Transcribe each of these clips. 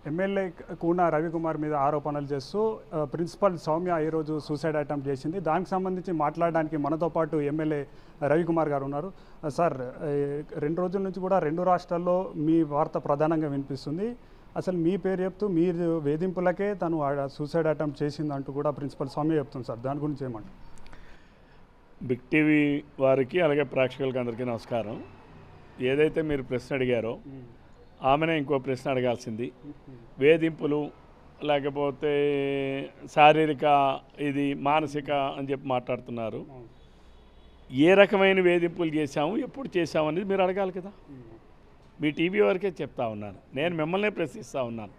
MLA Koona Ravikumar మీద ఆరోపణలు చేస్తూ ప్రిన్సిపల్ సౌమ్య ఈరోజు సూసైడ్ అటెంప్ట్ చేసింది. దానికి సంబంధించి మాట్లాడడానికి మనతో పాటు ఎమ్మెల్యే రవికుమార్ గారు ఉన్నారు. సార్, 2 రోజుల నుంచి కూడా 2 రాష్ట్రాల్లో మీ వార్త ప్రధానంగా వినిపిస్తుంది. అసలు మీ పేరు చెప్తూ మీరు వేధింపులకే తను సూసైడ్ అటెంప్ట్ చేసిందంటూ కూడా ప్రిన్సిపల్ సౌమ్య చెప్తుంది. సార్, దాని గురించి ఏమంటారు? బిగ్ టీవీ వారికి అలాగే ప్రేక్షకులకి అందరికీ నమస్కారం. ఏదైతే మీరు ప్రశ్న అడిగారో ఆమెనే ఇంకో ప్రశ్న అడగాల్సింది. వేధింపులు లేకపోతే శారీరక ఇది మానసిక అని చెప్పి మాట్లాడుతున్నారు. ఏ రకమైన వేధింపులు చేశాము, ఎప్పుడు చేశాము అనేది మీరు అడగాలి కదా. మీ టీవీ వరకే చెప్తా ఉన్నాను, నేను మిమ్మల్నే ప్రశ్నిస్తూ ఉన్నాను.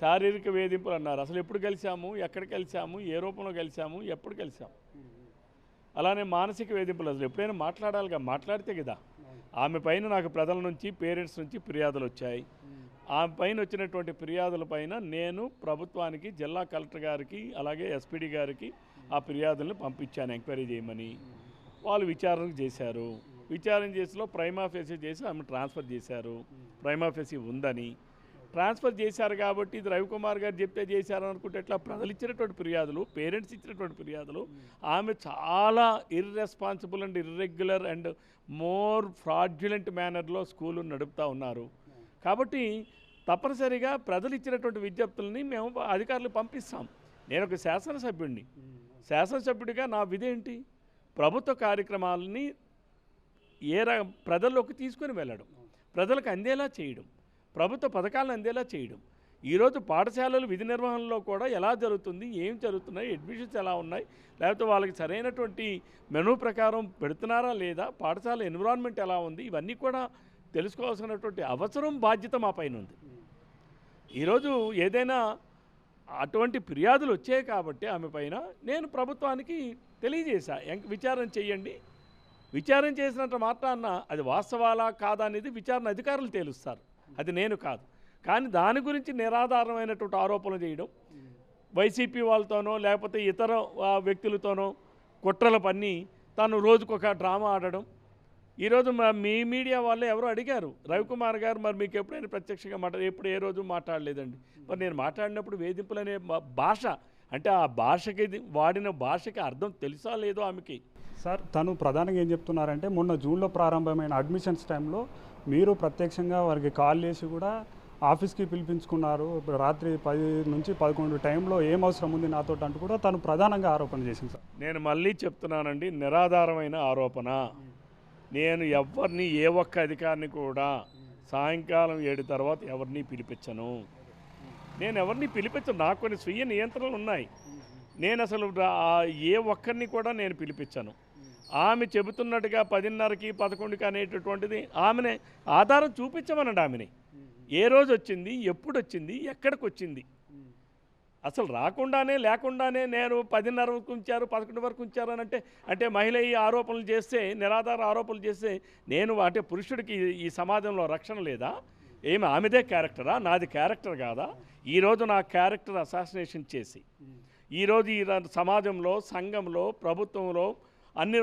శారీరక వేధింపులు అన్నారు, అసలు ఎప్పుడు కలిసాము, ఎక్కడ కలిసాము, ఏ రూపంలో కలిసాము, ఎప్పుడు కలిసాము. అలానే మానసిక వేధింపులు అసలు ఎప్పుడైనా మాట్లాడాలిగా, మాట్లాడితే కదా. ఆమె పైన నాకు ప్రజల నుంచి, పేరెంట్స్ నుంచి ఫిర్యాదులు వచ్చాయి. ఆమె పైన వచ్చినటువంటి ఫిర్యాదుల పైన నేను ప్రభుత్వానికి, జిల్లా కలెక్టర్ గారికి అలాగే ఎస్పీడీ గారికి ఆ ఫిర్యాదులను పంపించాను ఎంక్వైరీ చేయమని. వాళ్ళు విచారణ చేశారు. విచారణ చేసిలో ప్రైమా ఫేసీ చేసి ఆమె ట్రాన్స్ఫర్ చేశారు. ప్రైమా ఫేసీ ఉందని ట్రాన్స్ఫర్ చేశారు. కాబట్టి ఇది రవికుమార్ గారు చెప్తే చేశారు అనుకుంటే ఎట్లా? ప్రజలు ఇచ్చినటువంటి ఫిర్యాదులు, పేరెంట్స్ ఇచ్చినటువంటి ఫిర్యాదులు, ఆమె చాలా irresponsible and irregular and more fraudulent మేనర్లో స్కూలు నడుపుతూ ఉన్నారు. కాబట్టి తప్పనిసరిగా ప్రజలు ఇచ్చినటువంటి విజ్ఞప్తులని మేము అధికారులు పంపిస్తాం. నేను ఒక శాసనసభ్యుడిని. శాసనసభ్యుడిగా నా విధి ఏంటి? ప్రభుత్వ కార్యక్రమాలని ప్రజల్లోకి తీసుకొని వెళ్ళడం, ప్రజలకు అందేలా చేయడం, ప్రభుత్వ పథకాలను అందేలా చేయడం. ఈరోజు పాఠశాలలు విధి నిర్వహణలో కూడా ఎలా జరుగుతుంది, ఏం జరుగుతున్నాయి, అడ్మిషన్స్ ఎలా ఉన్నాయి, లేకపోతే వాళ్ళకి సరైనటువంటి మెనూ ప్రకారం పెడుతున్నారా లేదా, పాఠశాల ఎన్విరాన్మెంట్ ఎలా ఉంది, ఇవన్నీ కూడా తెలుసుకోవాల్సినటువంటి అవసరం, బాధ్యత మా పైన ఉంది. ఈరోజు ఏదైనా అటువంటి ఫిర్యాదులు వచ్చాయి కాబట్టి ఆమె పైన నేను ప్రభుత్వానికి తెలియజేశా, విచారణ చేయండి. విచారణ చేసినంత మాత్రాన అది వాస్తవాలా కాదా అనేది విచారణ అధికారులు తేలుస్తారు, అది నేను కాదు. కానీ దాని గురించి నిరాధారమైనటువంటి ఆరోపణలు చేయడం, వైసీపీ వాళ్ళతోనో లేకపోతే ఇతర వ్యక్తులతోనో కుట్రల పన్ని తను రోజుకొక డ్రామా ఆడడం. ఈరోజు మీ మీడియా వాళ్ళే ఎవరో అడిగారు, రవికుమార్ గారు మరి మీకు ఎప్పుడైనా ప్రత్యక్షంగా ఎప్పుడు ఏ రోజు మాట్లాడలేదండి. మరి నేను మాట్లాడినప్పుడు వేధింపులు అనే భాష అంటే ఆ భాషకి వాడిన భాషకి అర్థం తెలుసా లేదో ఆమెకి. సార్, తను ప్రధానంగా ఏం చెప్తున్నారంటే మొన్న జూన్లో ప్రారంభమైన అడ్మిషన్స్ టైంలో మీరు ప్రత్యక్షంగా వారికి కాల్ చేసి కూడా ఆఫీస్కి పిలిపించుకున్నారు. రాత్రి 10 నుంచి 11 టైంలో ఏం అవసరం ఉంది నాతో అంటూ కూడా తను ప్రధానంగా ఆరోపణ చేసింది. సార్, నేను మళ్ళీ చెప్తున్నానండి, నిరాధారమైన ఆరోపణ. నేను ఎవరిని, ఏ ఒక్క అధికారిని కూడా సాయంకాలం 7 తర్వాత ఎవరిని పిలిపించను. నేను ఎవరిని పిలిపించను, నాకు కొన్ని స్వీయ నియంత్రణలు ఉన్నాయి. నేను అసలు ఏ ఒక్కరిని కూడా నేను పిలిపించను. ఆమె చెబుతున్నట్టుగా 10:30కి 11కి అనేటటువంటిది ఆమెనే ఆధారం చూపించమనండి. ఆమెని ఏ రోజు వచ్చింది, ఎప్పుడు వచ్చింది, ఎక్కడికి వచ్చింది, అసలు రాకుండానే లేకుండానే నేను 10:30 వరకు ఉంచారు, 11 వరకు ఉంచారు అని అంటే మహిళ ఈ ఆరోపణలు చేస్తే, నిరాధార ఆరోపణలు చేస్తే నేను అంటే పురుషుడికి ఈ సమాజంలో రక్షణ లేదా? ఏమి ఆమెదే క్యారెక్టరా, నాది క్యారెక్టర్ కాదా? ఈరోజు నా క్యారెక్టర్ అసాసినేషన్ చేసి ఈరోజు ఈ సమాజంలో, సంఘంలో, ప్రభుత్వంలో అన్ని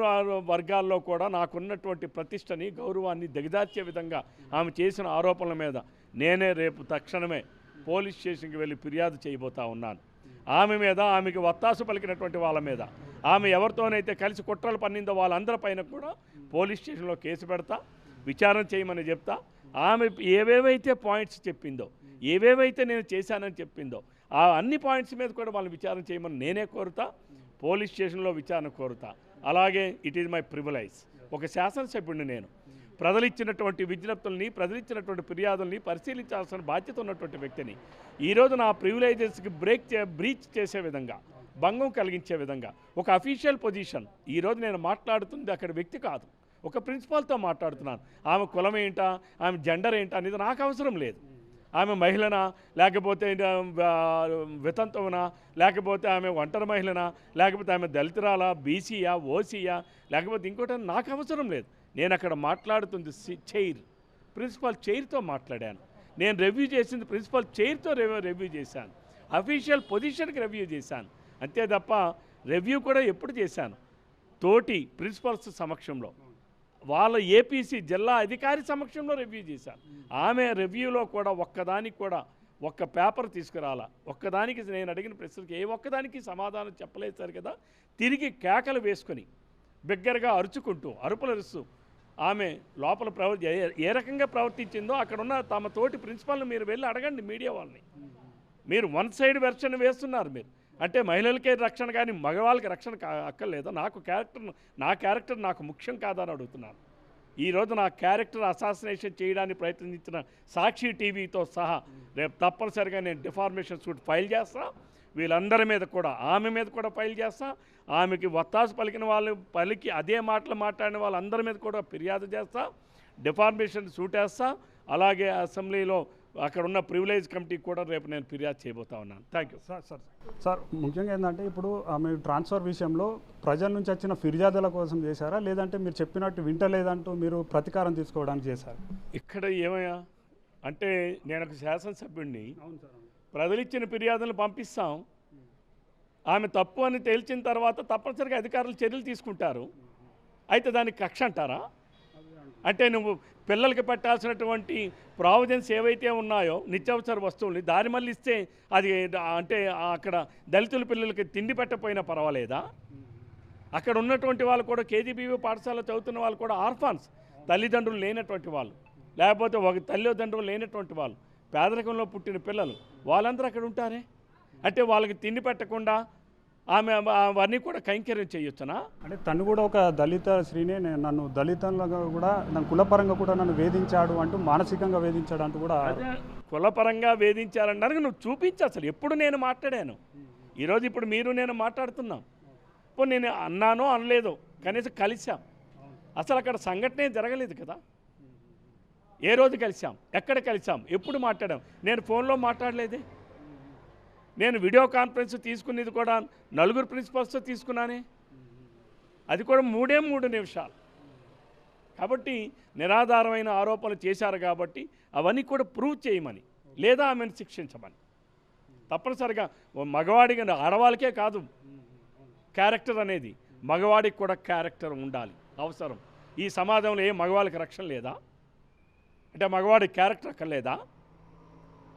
వర్గాల్లో కూడా నాకున్నటువంటి ప్రతిష్టని, గౌరవాన్ని దిగజార్చే విధంగా ఆమె చేసిన ఆరోపణల మీద నేనే రేపు తక్షణమే పోలీస్ స్టేషన్కి వెళ్ళి ఫిర్యాదు చేయబోతా ఉన్నాను. ఆమె మీద, ఆమెకి వత్తాసు పలికినటువంటి వాళ్ళ మీద, ఆమె ఎవరితోనైతే కలిసి కుట్రలు పన్నిందో వాళ్ళందరిపైన కూడా పోలీస్ స్టేషన్లో కేసు పెడతా, విచారణ చేయమని చెప్తా. ఆమె ఏవేవైతే పాయింట్స్ చెప్పిందో, ఏవేవైతే నేను చేశానని చెప్పిందో ఆ అన్ని పాయింట్స్ మీద కూడా వాళ్ళని విచారణ చేయమని నేనే కోరుతా, పోలీస్ స్టేషన్లో విచారణ కోరుతా. అలాగే ఇట్ ఈజ్ మై ప్రివిలైజ్. ఒక శాసనసభ్యుడిని నేను. ప్రజలు ఇచ్చినటువంటి విజ్ఞప్తుల్ని, ప్రజలు ఇచ్చినటువంటి ఫిర్యాదుల్ని పరిశీలించాల్సిన బాధ్యత ఉన్నటువంటి వ్యక్తిని. ఈరోజు నా ప్రివిలైజెస్కి బ్రీచ్ చేసే విధంగా, భంగం కలిగించే విధంగా ఒక అఫీషియల్ పొజిషన్. ఈరోజు నేను మాట్లాడుతుంది అక్కడ వ్యక్తి కాదు, ఒక ప్రిన్సిపాల్తో మాట్లాడుతున్నాను. ఆమె కులం ఏంటా, ఆమె జెండర్ ఏంటా అనేది నాకు అవసరం లేదు. ఆమె మహిళనా, లేకపోతే వితంతువునా, లేకపోతే ఆమె ఒంటరి మహిళనా, లేకపోతే ఆమె దళితురాలా, బీసీయా, ఓసీయా, లేకపోతే ఇంకోటి నాకు అవసరం లేదు. నేను అక్కడ మాట్లాడుతుంది చైర్, ప్రిన్సిపల్ చైర్తో మాట్లాడాను. నేను రివ్యూ చేసింది ప్రిన్సిపల్ చైర్తో రివ్యూ చేశాను, అఫీషియల్ పొజిషన్కి రివ్యూ చేశాను. అంతే తప్ప రివ్యూ కూడా ఎప్పుడు చేశాను? తోటి ప్రిన్సిపల్స్ సమక్షంలో, వాళ్ళ ఏపీసీ జిల్లా అధికారి సమక్షంలో రివ్యూ చేశాను. ఆమె రివ్యూలో కూడా ఒక్కదానికి కూడా ఒక్క పేపర్ తీసుకురాలా. ఒక్కదానికి నేను అడిగిన ప్రశ్నకి ఏ ఒక్కదానికి సమాధానం చెప్పలేదు కదా. తిరిగి కేకలు వేసుకొని బిగ్గరగా అరుచుకుంటూ అరుపులు అరుస్తూ ఆమె లోపల ఏ రకంగా ప్రవర్తించిందో అక్కడ ఉన్న తమ తోటి ప్రిన్సిపాల్ని మీరు వెళ్ళి అడగండి. మీడియా వాళ్ళని మీరు వన్ సైడ్ వెర్షన్ వేస్తున్నారు. మీరు అంటే మహిళలకే రక్షణ కానీ మగవాళ్ళకి రక్షణ అక్కర్లేదా? నా క్యారెక్టర్ నాకు ముఖ్యం కాదని అడుగుతున్నాను. ఈరోజు నా క్యారెక్టర్ అసాసినేషన్ చేయడానికి ప్రయత్నించిన సాక్షి టీవీతో సహా రేపు తప్పనిసరిగా నేను డిఫార్మేషన్ సూట్ ఫైల్ చేస్తా. వీళ్ళందరి మీద కూడా ఆమె మీద కూడా ఫైల్ చేస్తా. ఆమెకి వత్తాసు పలికి అదే మాటలు మాట్లాడిన వాళ్ళందరి మీద కూడా ఫిర్యాదు చేస్తా. డిఫార్మేషన్ సూట్ వేస్తా. అలాగే అసెంబ్లీలో అక్కడ ఉన్న ప్రివిలేజ్ కమిటీకి కూడా రేపు నేను ఫిర్యాదు చేయబోతా ఉన్నాను. Thank you. సార్ ముఖ్యంగా ఏంటంటే ఇప్పుడు ఆమె ట్రాన్స్ఫర్ విషయంలో ప్రజల నుంచి వచ్చిన ఫిర్యాదుల కోసం చేశారా, లేదంటే మీరు చెప్పినట్టు వింటలేదంటూ మీరు ప్రతీకారం తీసుకోవడానికి చేశారు? ఇక్కడ ఏమయ్యా అంటే నేను ఒక శాసనసభ్యుడిని, ప్రజలు ఇచ్చిన ఫిర్యాదులను పంపిస్తాం. ఆమె తప్పు అని తేల్చిన తర్వాత తప్పనిసరిగా అధికారులు చర్యలు తీసుకుంటారు. అయితే దానికి కక్ష అంటారా? అంటే నువ్వు పిల్లలకి పెట్టాల్సినటువంటి ప్రావిజన్స్ ఏవైతే ఉన్నాయో నిత్యావసర వస్తువుల్ని దారి మళ్ళీ ఇస్తే అది అంటే అక్కడ దళితుల పిల్లలకి తిండి పెట్టకపోయినా పర్వాలేదా? అక్కడ ఉన్నటువంటి వాళ్ళు కూడా కేజీబీవీ పాఠశాల చదువుతున్న వాళ్ళు కూడా ఆర్ఫాన్స్, తల్లిదండ్రులు లేనటువంటి వాళ్ళు, లేకపోతే ఒక తల్లిదండ్రులు లేనటువంటి వాళ్ళు, పేదరికంలో పుట్టిన పిల్లలు వాళ్ళందరూ అక్కడ ఉంటారే. అంటే వాళ్ళకి తిండి పెట్టకుండా ఆమె అవన్నీ కూడా కైంకర్యం చేయొచ్చునా? అంటే తను కూడా ఒక దళిత స్త్రీనే, నన్ను దళితంగా కూడా నన్ను కులపరంగా కూడా నన్ను వేధించాడు అంటూ, మానసికంగా వేధించాడు అంటూ కూడా. కులపరంగా వేధించాలన్నారు నువ్వు చూపించు. అసలు ఎప్పుడు నేను మాట్లాడాను? ఈరోజు ఇప్పుడు మీరు నేను మాట్లాడుతున్నాం. ఇప్పుడు నేను అన్నానో అనలేదో, కనీసం కలిసాం. అసలు అక్కడ సంఘటనే జరగలేదు కదా. ఏ రోజు కలిసాం, ఎక్కడ కలిసాం, ఎప్పుడు మాట్లాడాం? నేను ఫోన్లో మాట్లాడలేదే. నేను వీడియో కాన్ఫరెన్స్ తీసుకునేది కూడా 4 ప్రిన్సిపల్స్తో తీసుకున్నానే, అది కూడా 3 నిమిషాలు. కాబట్టి నిరాధారమైన ఆరోపణలు చేశారు కాబట్టి అవన్నీ కూడా ప్రూవ్ చేయమని, లేదా ఆమెను శిక్షించమని. తప్పనిసరిగా మగవాడికి, ఆడవాళ్ళకే కాదు క్యారెక్టర్ అనేది, మగవాడికి కూడా క్యారెక్టర్ ఉండాలి, అవసరం. ఈ సమాజంలో ఏ మగవాళ్ళకి రక్షణ లేదా? అంటే మగవాడికి క్యారెక్టర్ అక్కర్లేదా?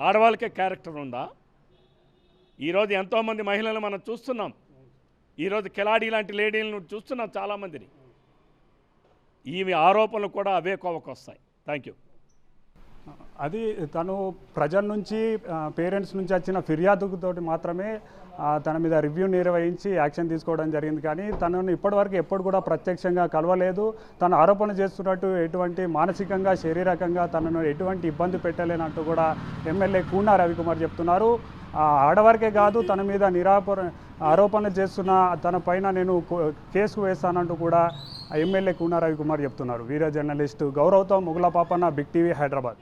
ఆడవాళ్ళకే క్యారెక్టర్ ఉందా? ఈరోజు ఎంతోమంది మహిళలు మనం చూస్తున్నాం. ఈరోజు కిలాడీ లాంటి లేడీలను చూస్తున్నాం చాలామందిని. ఈమె ఆరోపణలు కూడా అవే కోవకు వస్తాయి. Thank you. అది తను ప్రజల నుంచి, పేరెంట్స్ నుంచి వచ్చిన ఫిర్యాదుతోటి మాత్రమే తన మీద రివ్యూ నిర్వహించి యాక్షన్ తీసుకోవడం జరిగింది. కానీ తనను ఇప్పటివరకు ఎప్పుడు కూడా ప్రత్యక్షంగా కలవలేదు. తను ఆరోపణ చేస్తున్నట్టు ఎటువంటి మానసికంగా, శారీరకంగా తనను ఎటువంటి ఇబ్బంది పెట్టలేనంటూ కూడా ఎమ్మెల్యే కూనా రవికుమార్ చెప్తున్నారు. ఆడవారికే కాదు, తన మీద ఆరోపణలు చేస్తున్న తన పైన నేను కేసు వేస్తానంటూ కూడా ఎమ్మెల్యే కూనా రవికుమార్ చెప్తున్నారు. వీడియో జర్నలిస్టు గౌరవ్తో ముగుల పాపన్న, బిగ్ టీవీ, హైదరాబాద్.